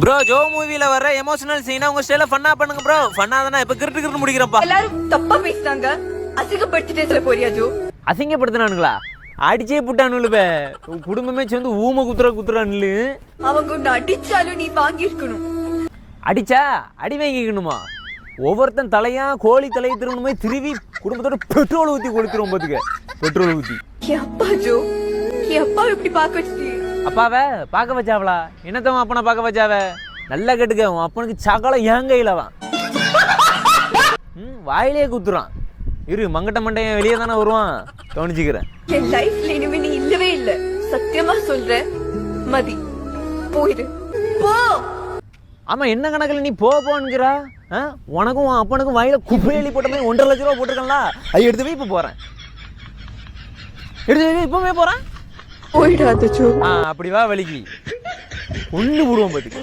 Bro Joe மூவில வர emotional சீனா உங்க ஸ்டைல ஃபன்னா பண்ணுங்க ப்ரோ. ஃபன்னா தானே இப்ப கிரிட்டு கிரிட்டு முடிக்கிறப்பா. எல்லாரும் தப்பா பேசுறாங்க. அசிங்கப்படுத்திட்டே சொல்ல போறியா ஜோ? அசிங்கப்படுத்தினானுங்களா? அடிச்சே புட்டானுல குடும்பமே சேர்ந்து ஊம குத்துறானுல. அவங்க உன்னை அடிச்சாலும் நீ வாங்கி இருக்கணும். அடிச்சா அடி வாங்கிக்கணுமா? ஒவ்வொருத்தன் தலையா கோழி தலையை திருவணுமே திருவி குடும்பத்தோட பெட்ரோல் ஊத்தி கொளுத்துறோம் பாத்துக்க. பெட்ரோல் ஊத்தி அப்பா ஜோ, அப்பா இப்படி பார்க்க வச்சு அப்பாவை பார்க்க வச்சாவளா? என்னத்தவன் அப்பனை பார்க்க வச்சாவ? நல்லா கேட்டுக்க, உன் அப்பனுக்கு சகலம் என் கையில தான். வாயிலே குத்துறான். இரு மங்கட்ட மண்டையன் வெளியே தானே வருவான், கவனிச்சுக்கிறேன். என் லைஃப்ல இனிமே நீ இல்லவே இல்ல. சத்தியமா சொல்றேன். மதி போயிடு போ. ஆமா என்ன கணக்குல நீ போன்னுங்கிறா? உனக்கும் உன் அப்பனுக்கும் வாயில குப்பையெளி போட்ட மாதிரி 1.5 லட்ச ரூபா போட்டிருக்கா. அது எடுத்து போய் இப்ப போறேன். எடுத்து இப்பவே போறேன். போயிடாத ஜோ. அப்படி வா வலிக்கு ஒண்ணு போடுவோம் பாத்துக்கு.